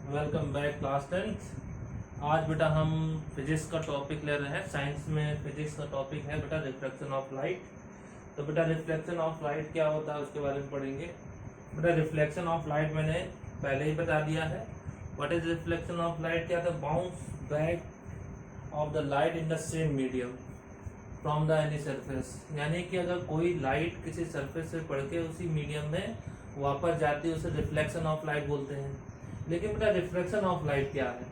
Welcome back class 10th। आज बेटा हम फिजिक्स का टॉपिक ले रहे हैं। साइंस में फिजिक्स का टॉपिक है बेटा रिफ्लेक्शन ऑफ लाइट। तो बेटा रिफ्लेक्शन ऑफ लाइट क्या होता है उसके बारे में पढ़ेंगे। बेटा रिफ्लेक्शन ऑफ लाइट मैंने पहले ही बता दिया है। What is reflection of light? क्या था? Bounce back of the light in the same medium from the any surface. यानी कि अगर कोई लाइट किसी सरफेस से पढ़ के उसी मीडियम में वापस जाती है उसे रिफ्लेक्शन ऑफ लाइट बोलते हैं। लेकिन बेटा रिफ्लेक्शन ऑफ लाइट क्या है?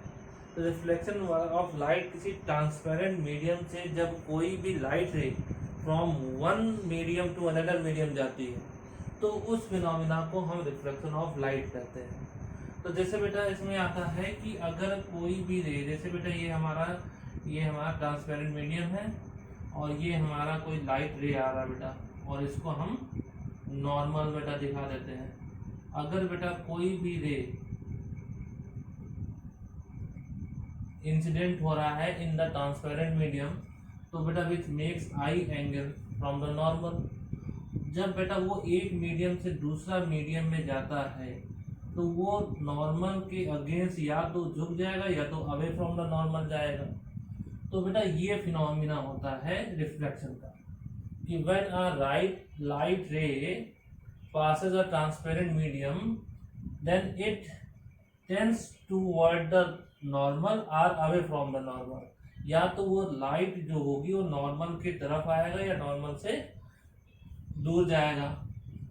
तो रिफ्लेक्शन ऑफ लाइट किसी ट्रांसपेरेंट मीडियम से जब कोई भी light ray from one medium to another medium जाती है तो उस फिनोमिना को हम रिफ्लेक्शन ऑफ लाइट कहते हैं। तो जैसे बेटा इसमें आता है कि अगर कोई भी रे, जैसे बेटा ये हमारा ट्रांसपेरेंट मीडियम है और ये हमारा कोई लाइट रे आ रहा है बेटा, और इसको हम नॉर्मल बेटा दिखा देते हैं। अगर बेटा कोई भी रे इंसिडेंट हो रहा है इन द ट्रांसपेरेंट मीडियम तो बेटा which makes I angle from the normal. जब बेटा वो एक मीडियम से दूसरा मीडियम में जाता है तो वो नॉर्मल के अगेंस्ट या तो झुक जाएगा या तो अवे फ्रॉम द नॉर्मल जाएगा। तो बेटा ये फिनोमिना होता है रिफ्लेक्शन का कि व्हेन अ लाइट रे passes a transparent medium then it tends toward the normal or away from the normal। या तो वो लाइट जो होगी वो नॉर्मल की तरफ आएगा या नॉर्मल से दूर जाएगा।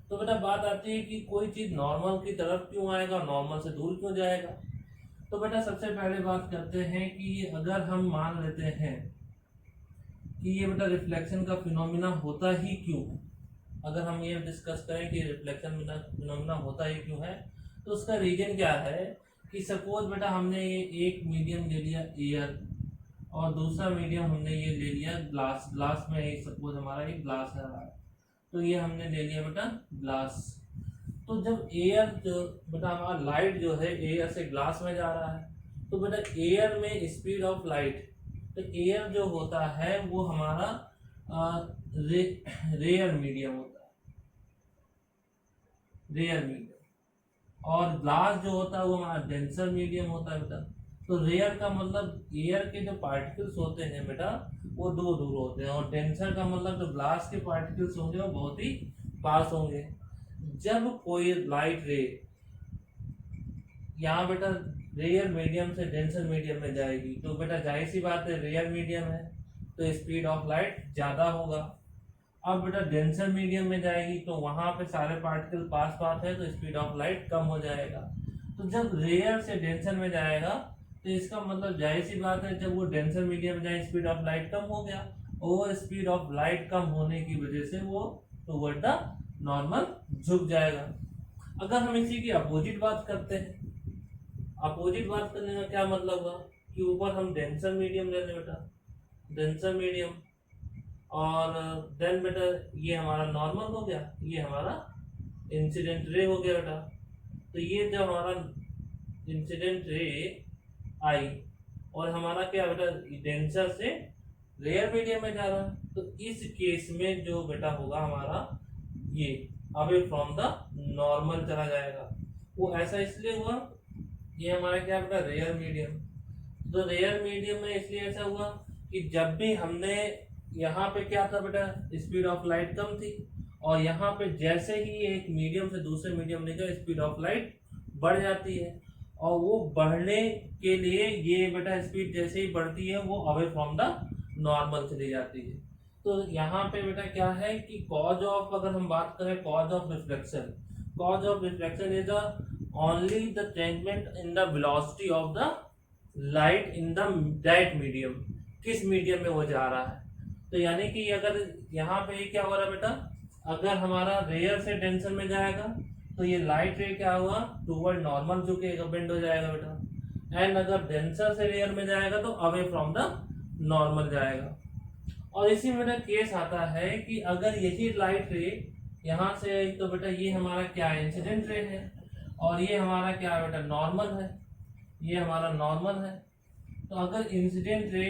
तो बेटा बात आती है कि कोई चीज नॉर्मल की तरफ क्यों आएगा, नॉर्मल से दूर क्यों जाएगा। तो बेटा सबसे पहले बात करते हैं कि अगर हम मान लेते हैं कि ये बेटा रिफ्लेक्शन का फिनोमिना होता ही क्यों, अगर हम ये डिस्कस करें कि रिफ्लेक्शन फिनोमिना होता ही क्यों है तो उसका रीजन क्या है कि सपोज बेटा हमने ये एक मीडियम ले लिया एयर और दूसरा मीडियम हमने ये ले लिया ग्लास। ग्लास में एक सपोज हमारा एक ग्लास है तो ये हमने ले लिया बेटा ग्लास। तो जब एयर जो बेटा हमारा लाइट जो है एयर से ग्लास में जा रहा है तो बेटा एयर में स्पीड ऑफ लाइट, तो एयर जो होता है वो हमारा रेयर मीडियम होता है, रेयर मीडियम, और ग्लास जो होता है वो हमारा डेंसर मीडियम होता है बेटा। तो रेयर का मतलब एयर के जो पार्टिकल्स होते हैं बेटा वो दूर दूर होते हैं, और डेंसर का मतलब जो ग्लास के पार्टिकल्स होंगे वो बहुत ही पास होंगे। जब कोई लाइट रे यहाँ बेटा रेयर मीडियम से डेंसर मीडियम में जाएगी तो बेटा जाहिर सी बात है रेयर मीडियम है तो स्पीड ऑफ लाइट ज़्यादा होगा। अब बेटा डेंसर मीडियम में जाएगी तो वहां पे सारे पार्टिकल पास पास है तो स्पीड ऑफ लाइट कम हो जाएगा। तो जब रेयर से डेंसर में जाएगा तो इसका मतलब जाहिर सी बात है जब वो डेंसर मीडियम में जाए स्पीड ऑफ लाइट कम हो गया, और स्पीड ऑफ लाइट कम होने की वजह से वो टुवर्ड द नॉर्मल झुक जाएगा। अगर हम इसी की अपोजिट बात करते हैं, अपोजिट बात करने का क्या मतलब हुआ कि ऊपर हम डेंसर मीडियम ले लें बेटा, डेंसर मीडियम, और देन बेटा ये हमारा नॉर्मल हो गया, ये हमारा इंसिडेंट रे हो गया बेटा। तो ये जब हमारा इंसिडेंट रे आई और हमारा क्या बेटा डेंसर से रेयर मीडियम में जा रहा है तो इस केस में जो बेटा होगा हमारा ये अवे फ्रॉम द नॉर्मल चला जाएगा। वो ऐसा इसलिए हुआ, ये हमारा क्या बेटा रेयर मीडियम, तो रेयर मीडियम में इसलिए ऐसा हुआ कि जब भी हमने यहाँ पे क्या था बेटा स्पीड ऑफ लाइट कम थी, और यहाँ पे जैसे ही एक मीडियम से दूसरे मीडियम लेकर स्पीड ऑफ लाइट बढ़ जाती है, और वो बढ़ने के लिए ये बेटा स्पीड जैसे ही बढ़ती है वो अवे फ्रॉम द नॉर्मल चली जाती है। तो यहाँ पे बेटा क्या है कि कॉज ऑफ, अगर हम बात करें cause of reflection is only the changement in the velocity of the light in the that medium, किस मीडियम में वो जा रहा है। तो यानी कि अगर यहाँ पे ये क्या हो रहा है बेटा, अगर हमारा रेयर से डेंसर में जाएगा तो ये लाइट रे क्या हुआ टुवर्ड नॉर्मल झुकेगा, बेंड हो जाएगा बेटा। एंड अगर डेंसर से रेयर में जाएगा तो अवे फ्रॉम द नॉर्मल जाएगा। और इसी में बेटा केस आता है कि अगर यही लाइट रे यहाँ से, तो बेटा ये हमारा क्या है इंसिडेंट रे है, और ये हमारा क्या है बेटा नॉर्मल है, ये हमारा नॉर्मल है। तो अगर इंसिडेंट रे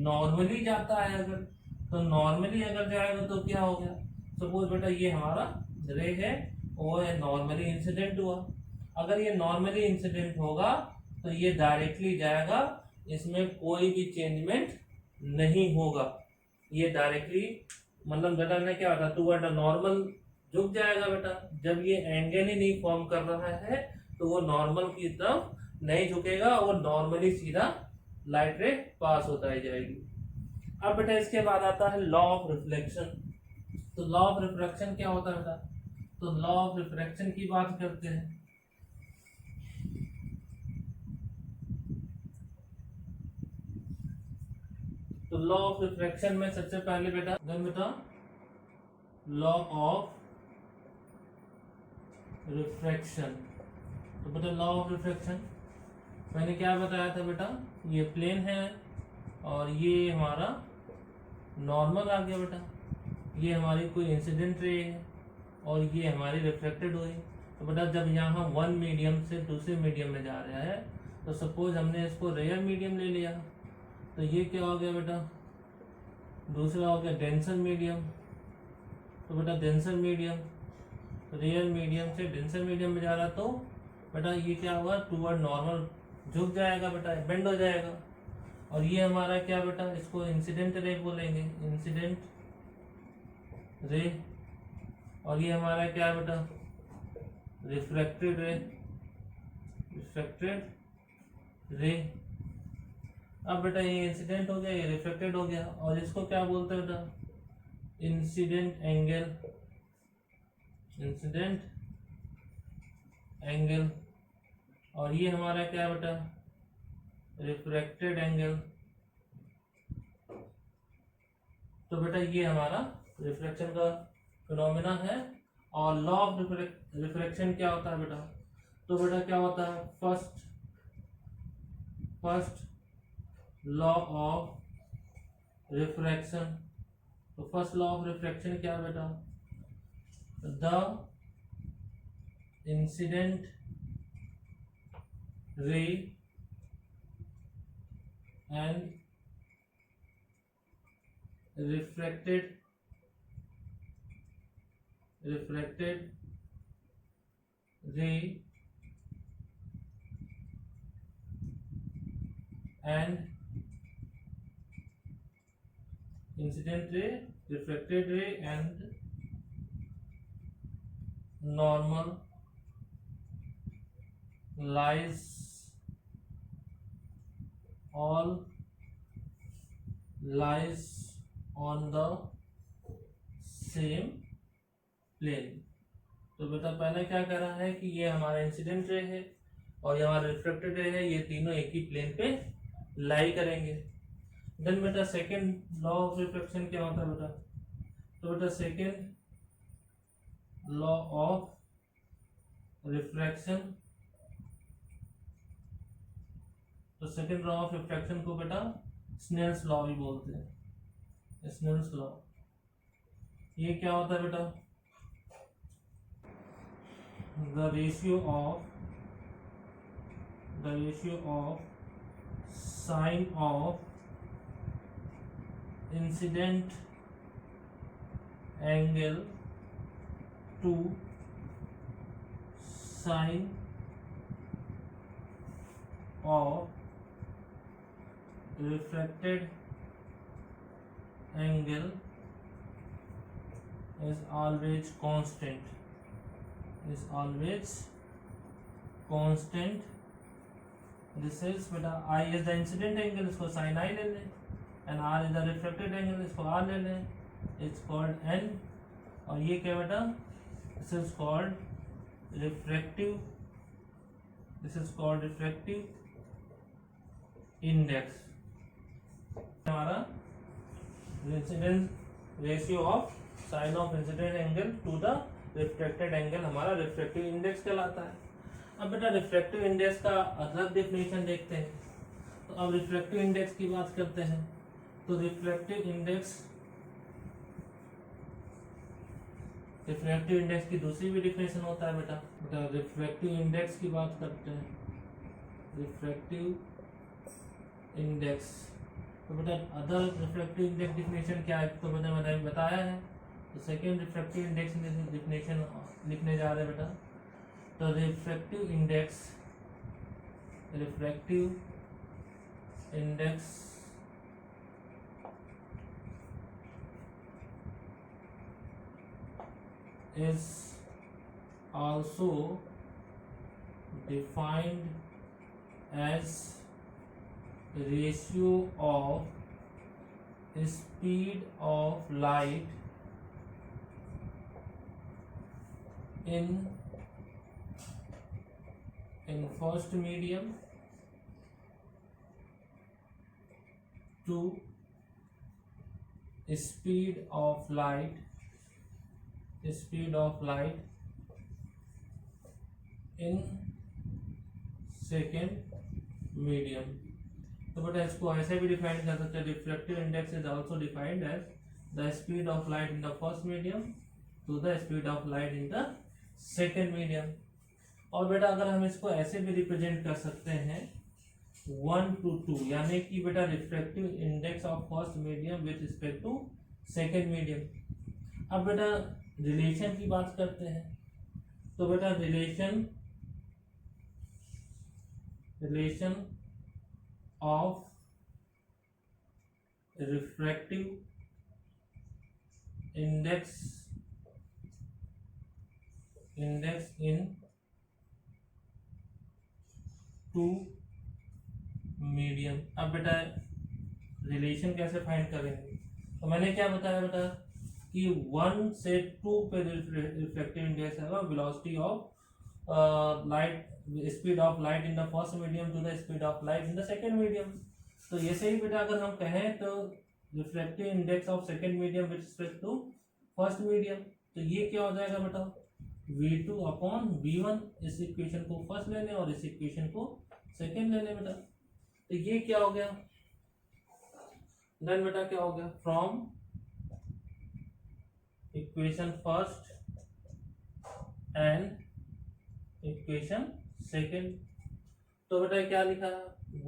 नॉर्मली जाता है, अगर तो नॉर्मली अगर जाएगा तो क्या हो गया, सपोज बेटा ये हमारा रे है और नॉर्मली इंसिडेंट हुआ। अगर ये नॉर्मली इंसिडेंट होगा तो ये डायरेक्टली जाएगा, इसमें कोई भी चेंजमेंट नहीं होगा। ये डायरेक्टली मतलब बेटा ने क्या होता, टू बेटा नॉर्मल झुक जाएगा बेटा। जब ये एंगल ही नहीं फॉर्म कर रहा है तो वो नॉर्मल की तरफ नहीं झुकेगा और नॉर्मली सीधा लाइट रे पास होता ही जाएगी। अब बेटा इसके बाद आता है लॉ ऑफ रिफ्लेक्शन। तो लॉ ऑफ रिफ्रैक्शन क्या होता है बेटा, तो लॉ ऑफ रिफ्रैक्शन की बात करते हैं। तो लॉ ऑफ रिफ्रैक्शन में सबसे पहले बेटा लॉ ऑफ रिफ्रैक्शन। तो बेटा लॉ ऑफ रिफ्रैक्शन मैंने क्या बताया था बेटा, ये प्लेन है और ये हमारा नॉर्मल आ गया बेटा, ये हमारी कोई इंसिडेंट रे है और ये हमारी रिफ्लेक्टेड हुई। तो बेटा जब यहाँ वन मीडियम से दूसरे मीडियम में जा रहा है, तो सपोज हमने इसको रेयर मीडियम ले लिया, तो ये क्या हो गया बेटा, दूसरा हो गया डेंसर मीडियम। तो बेटा डेंसर मीडियम, रेयर मीडियम से डेंसर मीडियम में जा रहा, तो बेटा ये क्या हुआ, टूवर्ड नॉर्मल झुक जाएगा बेटा, बेंड हो जाएगा। और ये हमारा क्या बेटा, इसको इंसिडेंट रे बोलेंगे, इंसिडेंट रे। और ये हमारा क्या बेटा, रिफ्रैक्टेड रे, रिफ्रैक्टेड रे। अब बेटा ये इंसिडेंट हो गया, ये रिफ्लेक्टेड हो गया, और इसको क्या बोलते हैं बेटा, इंसिडेंट एंगल, इंसिडेंट एंगल। और ये हमारा क्या बेटा, रिफ्रैक्टेड एंगल। तो बेटा ये हमारा रिफ्लेक्शन का फिनोमेना है। और लॉ ऑफ रिफ्रैक्शन क्या होता है बेटा, तो बेटा क्या होता है, फर्स्ट लॉ ऑफ रिफ्रैक्शन। तो फर्स्ट लॉ ऑफ रिफ्रैक्शन क्या है बेटा, the incident ray and refracted ray and incident ray, refracted ray and normal lies on the same plane। तो बेटा पहले क्या कर रहा है कि ये हमारा इंसिडेंट रे है और ये हमारा रिफ्लेक्टेड रे है, ये तीनों एक ही प्लेन पे लाई करेंगे। देन बेटा सेकंड लॉ ऑफ रिफ्लेक्शन क्या होता है बेटा, तो बेटा सेकंड लॉ ऑफ रिफ्रैक्शन, तो सेकंड लॉ ऑफ रिफ्रैक्शन को बेटा स्नेल्स लॉ भी बोलते हैं, स्नेल्स लॉ। ये क्या होता है बेटा, the ratio of sine of incident angle to sine of refracted angle is always constant, is always constant। This is बेटा I is the incident angle, इसको sin I ले लें, and R is the refracted angle, इसको R ले लें, it's called N। और ये क्या बेटा, this is called refractive, this is called refractive index। हमारा incident ratio of sine of incident angle to the refracted angle हमारा रिफ्रैक्टिव इंडेक्स कहलाता है। अब बेटा रिफ्रैक्टिव इंडेक्स का अलग डेफिनेशन देखते हैं। तो अब रिफ्रैक्टिव इंडेक्स की बात करते हैं। तो रिफ्रैक्टिव इंडेक्स की दूसरी भी डेफिनेशन होता है बेटा रिफ्रैक्टिव इंडेक्स की बात करते हैं, रिफ्रैक्टिव इंडेक्स। तो बेटा अदर रिफ्रैक्टिव इंडेक्स डेफिनेशन क्या है, तो बेटा मैंने बताया है। तो सेकेंड रिफ्रैक्टिव इंडेक्स डेफिनेशन लिखने जा रहे हैं बेटा। तो refractive index refractive index is also defined as ratio of speed of light in first medium to speed of light in second medium। तो बेटा इसको ऐसे भी डिफाइन कर सकते हैं, reflective index is also defined as the speed of light in the first medium to the speed of light in the second medium. और बेटा अगर हम इसको ऐसे भी रिप्रेजेंट कर सकते हैं 1 to 2, यानी कि बेटा reflective index of first medium with respect to second medium. अब बेटा रिलेशन की बात करते हैं, तो बेटा relation of refractive index in two medium. अब बेटा रिलेशन कैसे फाइंड करेंगे, तो मैंने क्या बताया बेटा कि 1 से 2 पे रिफ्लेक्टिव इंडेक्स है velocity of light, speed of light in the first medium to the speed of light in the second medium. तो ये सही बेटा अगर हम कहें तो reflective index of second medium with respect to first medium, तो ये क्या हो जाएगा बेटा V2 अपॉन V1। इस इक्वेशन को फर्स्ट लेने और इस इक्वेशन को सेकेंड लेने बेटा, तो ये क्या हो गया, देन बेटा क्या हो गया from equation first and equation second. तो बेटा क्या लिखा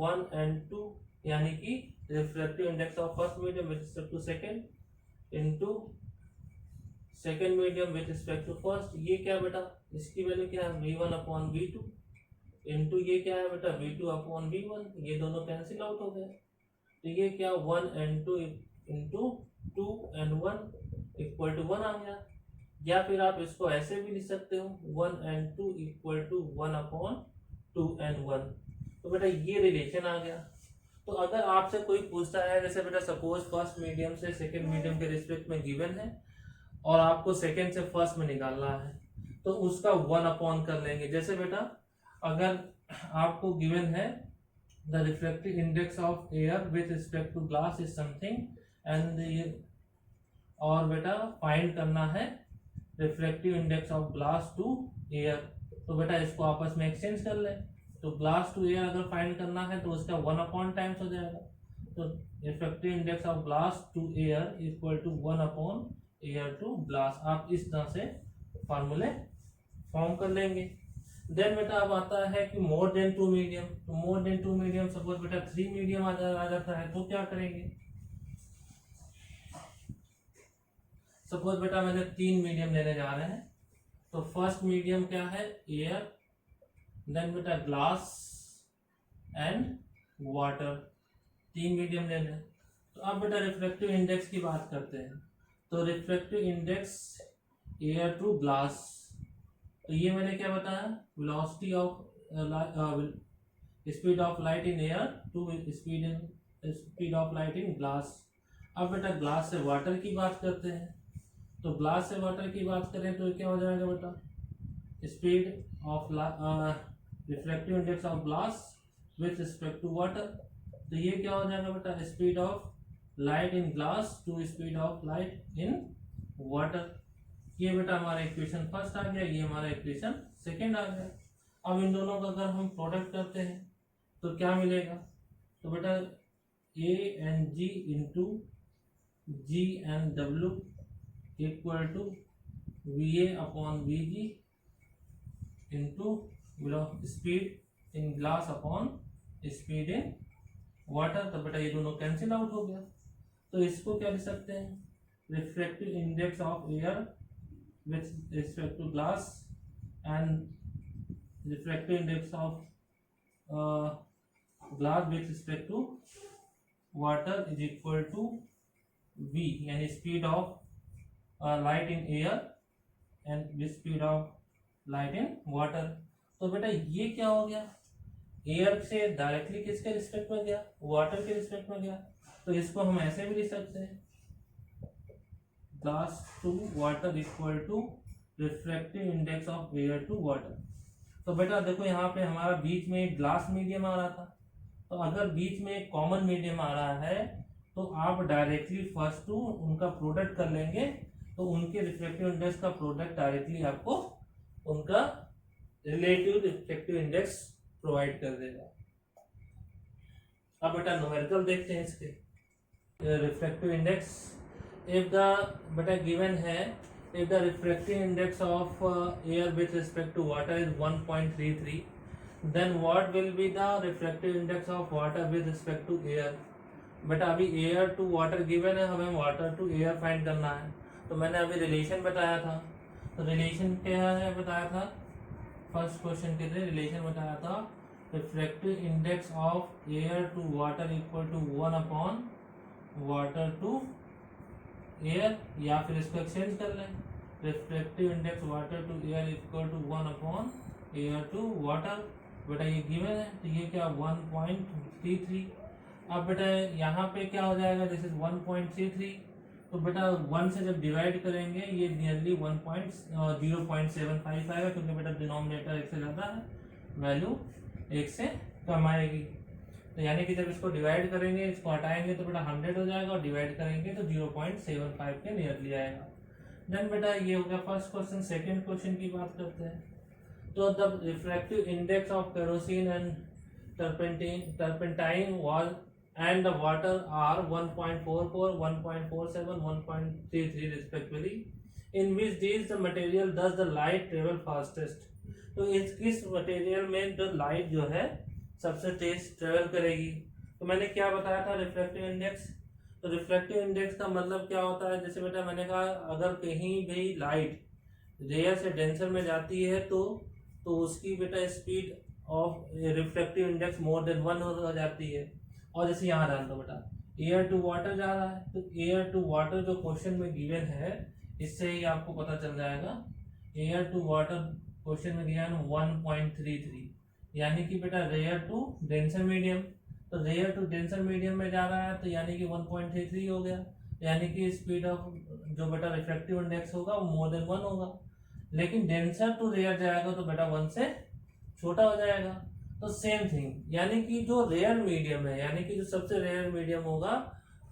1 and 2, यानी कि reflective index of first medium with respect to second into second medium with respect to first. ये क्या बेटा इसकी वैल्यू क्या है V1 अपॉन V2 इनटू ये क्या है बेटा V2 अपॉन V1, ये दोनों कैंसिल आउट हो गए। तो ये क्या 1 and 2 into 2 and 1 equal to 1 आ गया। या फिर आप इसको ऐसे भी लिख सकते हो 1 and 2 equal to 1 upon 2 and 1। तो बेटा ये रिलेशन आ गया। तो अगर आपसे कोई पूछता है जैसे बेटा सपोज फर्स्ट मीडियम से सेकंड मीडियम के रिस्पेक्ट में गिवन है और आपको सेकंड से फर्स्ट में निकालना है, तो उसका 1 अपॉन कर लेंगे। जैसे बेटा अगर आपको गिवन है the reflective index of air with respect to glass is something and, और बेटा फाइंड करना है reflective index of glass to air, तो बेटा इसको आपस में एक्सचेंज कर ले। तो ग्लास टू एयर अगर फाइंड करना है तो उसका 1 अपॉन टाइम्स हो जाएगा। तो reflective index of glass to air equal to 1 upon air to glass. आप इस तरह से फॉर्मूले फॉर्म कर लेंगे। देन बेटा अब आता है कि मोर देन 2 मीडियम। तो मोर देन 2 मीडियम सपोज बेटा 3 मीडियम आ जाता है, तो क्या करेंगे, सपोज बेटा मैंने 3 मीडियम लेने जा रहे हैं। तो फर्स्ट मीडियम क्या है एयर, देन बेटा ग्लास एंड वाटर, 3 मीडियम ले लें। तो अब बेटा रिफ्लेक्टिव इंडेक्स की बात करते हैं। तो reflective index air to glass, तो ये मैंने क्या बताया velocity of speed of light in air to speed of light in glass. अब बेटा ग्लास से वाटर की बात करते हैं। तो ग्लास से वाटर की बात करें तो क्या हो जाएगा बेटा speed of reflective index of glass with respect to water. तो ये क्या हो जाएगा बेटा speed of light in glass to speed of light in water. ये बेटा हमारा इक्वेशन फर्स्ट आ गया, ये हमारा इक्वेशन सेकेंड आ गया। अब इन दोनों का अगर हम प्रोडक्ट करते हैं तो क्या मिलेगा, तो बेटा a and g into g and डब्ल्यू equal to v a upon v g into speed in glass upon speed in water. तो बेटा ये दोनों कैंसिल आउट हो गया। तो इसको क्या लिख सकते हैं reflective index of air with respect to glass and reflective index of glass with respect to water is equal to v, यानी speed of light in air and with speed of light in water. तो बेटा ये क्या हो गया, air से directly किसके respect में गया, वाटर के रिस्पेक्ट में गया। तो इसको हम ऐसे भी लिख सकते हैं, glass to water equal to refractive index of air to water. तो बेटा देखो यहाँ पे हमारा बीच में एक ग्लास मीडियम आ रहा था, तो अगर बीच में एक कॉमन मीडियम आ रहा है तो आप डायरेक्टली फर्स्ट टू उनका प्रोडक्ट कर लेंगे, तो उनके रिफ्रैक्टिव इंडेक्स का प्रोडक्ट डायरेक्टली आपको उनका रिलेटिव रिफ्रैक्टिव इंडेक्स प्रोवाइड कर देगा। अब बेटा न्यूमेरिकल देखते हैं इसके रिफ्रैक्टिव इंडेक्स। इफ द बेटा गिवन है, if the refractive index of air with respect to water is 1.33, then what will be the refractive index of water with respect to air। बेटा अभी एयर टू वाटर गिवन है, हमें water to air find करना है। तो मैंने अभी relation बताया था, तो रिलेशन क्या है बताया था, फर्स्ट क्वेश्चन के लिए रिलेशन बताया था, refractive index of air to water equal to 1 upon water to air, या फिर इसको एक्सचेंज कर लें, refractive index water to air equal to 1 upon air to water. बेटा ये गिवन है, तो ये क्या 1.33। अब बेटा यहाँ पे क्या हो जाएगा, दिस इज 1.33, तो बेटा 1 से जब डिवाइड करेंगे ये नियरली 0.75 आएगा, क्योंकि बेटा डिनोमिनेटर 1 से ज़्यादा है, वैल्यू 1 से कम आएगी। तो यानी कि जब इसको डिवाइड करेंगे, इसको हटाएंगे तो बेटा 100 हो जाएगा, और डिवाइड करेंगे तो 0.75 के नियरली आएगा। देन बेटा ये हो गया फर्स्ट क्वेश्चन। सेकंड क्वेश्चन की बात करते हैं। तो the refractive index of kerosene and turpentine was and the water are 1.44, 1.47, 1.33 respectively, in which these the material does the light travel fastest. तो इस मटेरियल में जो लाइट जो है सबसे तेज ट्रेवल करेगी। तो मैंने क्या बताया था रिफ्रैक्टिव इंडेक्स, तो रिफ्रैक्टिव इंडेक्स का मतलब क्या होता है, जैसे बेटा मैंने कहा अगर कहीं भी लाइट रेयर से डेंसर में जाती है तो उसकी बेटा speed of refractive index more than 1 हो जाती है। और जैसे यहाँ डाल दो बेटा एयर टू वाटर जा रहा है, तो एयर टू वाटर जो क्वेश्चन में गिवन है इससे ही आपको पता चल जाएगा, एयर टू वाटर क्वेश्चन में दिया है 1.33, यानी कि बेटा रेयर टू डेंसर मीडियम, तो रेयर टू डेंसर मीडियम में जा रहा है, तो यानी कि 1.33 हो गया, यानी कि स्पीड ऑफ जो बेटा रिफ्रैक्टिव इंडेक्स होगा वो मोर देन 1 होगा। लेकिन डेंसर टू रेयर जाएगा तो बेटा 1 से छोटा हो जाएगा। तो सेम थिंग, यानी कि जो रेयर मीडियम है, यानी कि जो सबसे रेयर मीडियम होगा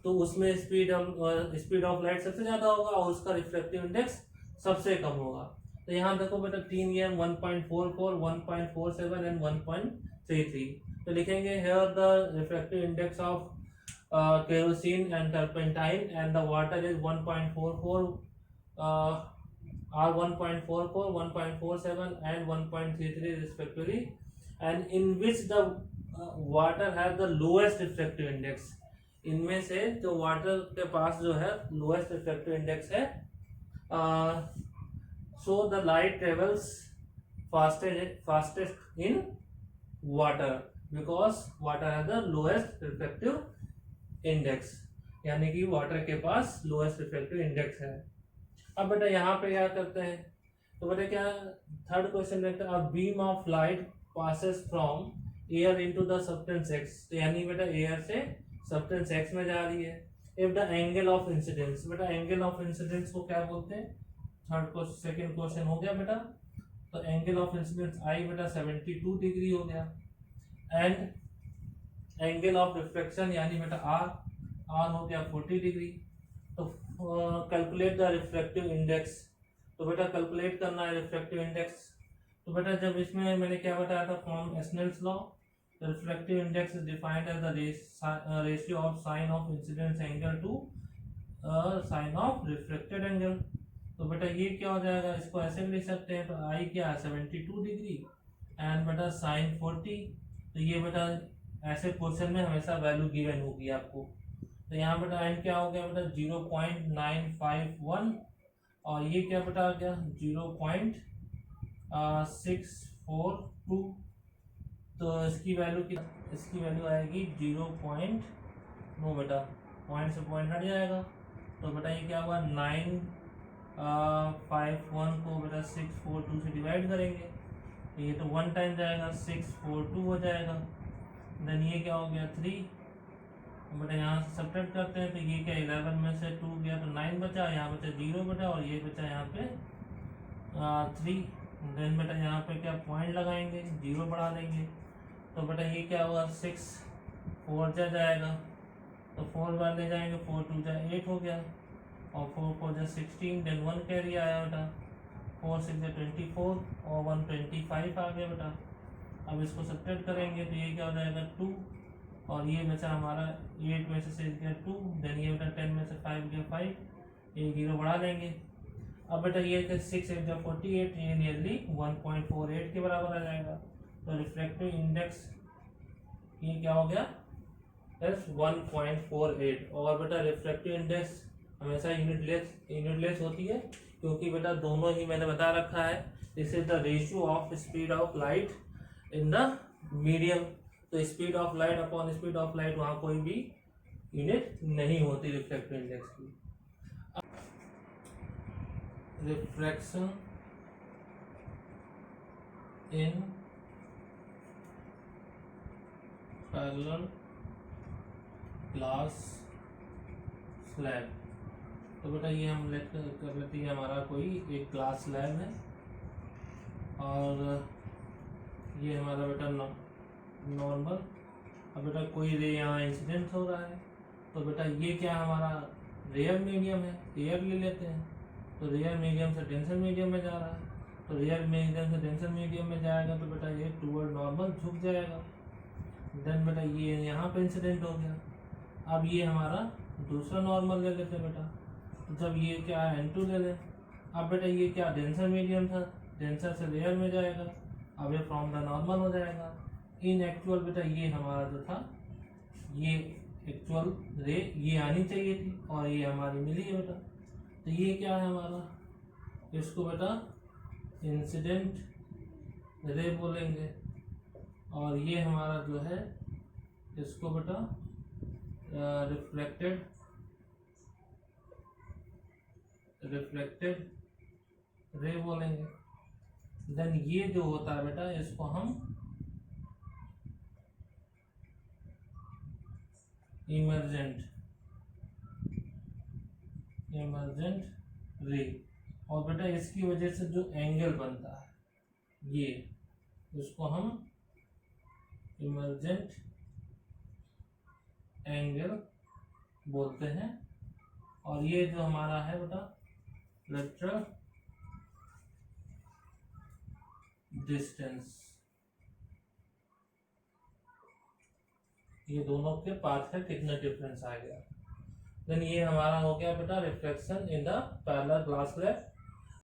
तो उसमें स्पीड ऑफ लाइट सबसे ज्यादा होगा और उसका रिफ्रैक्टिव इंडेक्स सबसे कम होगा। तो यहाँ देखो बेटा 3 ये 1.44, 1.47 एंड 1.33। तो लिखेंगे here the refractive index of kerosene and turpentine and the water is 1.44, are 1.44, 1.47 and 1.33 respectively, and in which the water has the lowest refractive index। इनमें से जो वाटर के पास जो है लोएस्ट रिफ्रैक्टिव इंडेक्स है, so the light travels fastest in water because water has the lowest refractive index, यानी कि water के पास लोएस्ट रिफ्रैक्टिव इंडेक्स है। अब बेटा यहाँ पे क्या करते हैं, तो बेटा क्या थर्ड क्वेश्चन देखते हैं, a beam of light passes from air into the substance x, तो यानी बेटा एयर से सब्सटेंस एक्स में जा रही है। If the angle of incidence, बेटा एंगल ऑफ इंसिडेंस को क्या बोलते हैं, सेकंड क्वेश्चन हो गया बेटा, तो एंगल ऑफ इंसिडेंस आई बेटा 72 डिग्री हो गया, एंड एंगल ऑफ रिफ्लेक्शन यानी बेटा आर हो गया 40 डिग्री। तो कैलकुलेट द रिफ्रैक्टिव इंडेक्स, तो बेटा कैलकुलेट करना है रिफ्रैक्टिव इंडेक्स। तो बेटा जब इसमें मैंने क्या बताया था from Snell's law, refractive index is defined as the ratio of sine of incidence angle to sine of reflected angle. तो बेटा ये क्या हो जाएगा, इसको ऐसे भी लिख सकते हैं, तो आई क्या है 72 डिग्री एंड बेटा साइन 40। तो ये बेटा ऐसे क्वेश्चन में हमेशा वैल्यू गिवन होगी आपको। तो यहाँ बेटा एंड क्या हो गया बेटा 0.951, और ये क्या बेटा आ गया 0.642, तो इसकी वैल्यू आएगी 0. नो बेटा, पॉइंट से पॉइंट हट जाएगा, तो बेटा ये क्या हुआ 951 को बेटा 642 से डिवाइड करेंगे, तो ये तो 1 टाइम जाएगा, 642 हो जाएगा। देन ये क्या हो गया 3, बेटा यहाँ से सब्ट्रैक्ट करते हैं, तो ये क्या 11 में से 2 गया तो 9 बचा, यहाँ बचा 0 बचा, और ये बचा यहाँ पे 3। देन बेटा यहाँ पे क्या पॉइंट लगाएंगे, 0 बढ़ा देंगे, तो बेटा ये क्या हुआ 6 4 जाएगा, तो 4 बार ले जाएंगे, 4 2 8 हो गया, और 4 4 16, देन 1 कैरी आया बेटा, 4 6 24, और 1 25 आ गया बेटा। अब इसको सब्ट्रैक्ट करेंगे तो ये क्या हो जाएगा 2, और ये बचा हमारा 8 में से 6 गया 2, देन ये बेटा 10 में से 5 गया 5, ये 0 बढ़ा देंगे। अब बेटा ये 6 8 48, ये नियरली 1.48 के बराबर आ जाएगा, तो रिफ्रैक्टिव इंडेक्स ये क्या हो गया 1.48। और बेटा रिफ्रैक्टिव इंडेक्स हमेशा यूनिटलेस होती है, क्योंकि बेटा दोनों ही मैंने बता रखा है, this is the ratio of speed of light in the medium. तो speed of light upon speed of light, वहाँ कोई भी यूनिट नहीं होती रिफ्रैक्टिव इंडेक्स की। Refraction in parallel glass slab, तो बेटा ये हम लेट कर लेते हैं, हमारा कोई एक ग्लास स्लैब है, और ये हमारा बेटा नॉर्मल। अब बेटा कोई रे यहाँ इंसिडेंट हो रहा है, तो बेटा ये क्या हमारा रेयर मीडियम है, एयर ले लेते हैं, तो रेयर मीडियम से डेंसर मीडियम में जा रहा है, तो रेयर मीडियम से डेंसर मीडियम में जाएगा, तो बेटा ये टूवर्ड नॉर्मल झुक जाएगा। देन बेटा ये यहाँ पे इंसिडेंट हो गया। अब ये हमारा दूसरा नॉर्मल ले लेते हैं बेटा, तो जब ये क्या N2 ले लें। अब बेटा ये क्या डेंसर मीडियम था, डेंसर से रेयर में जाएगा, अब ये फ्रॉम द नॉर्मल हो जाएगा। इन एक्चुअल बेटा ये हमारा जो था, ये एक्चुअल रे ये आनी चाहिए थी, और ये हमारी मिली है बेटा। तो ये क्या है हमारा, इसको बेटा इंसिडेंट रे बोलेंगे, और ये हमारा जो है इसको बेटा रिफ्लेक्टेड रे बोलेंगे। देन ये जो होता है बेटा, इसको हम इमर्जेंट रे, और बेटा इसकी वजह से जो एंगल बनता है ये, इसको हम इमर्जेंट एंगल बोलते हैं। और ये जो हमारा है बेटा लेटरल डिस्टेंस, ये दोनों के पाथ है, कितना डिफरेंस आ गया। देन ये हमारा हो गया बेटा reflection in the parallel glass slab.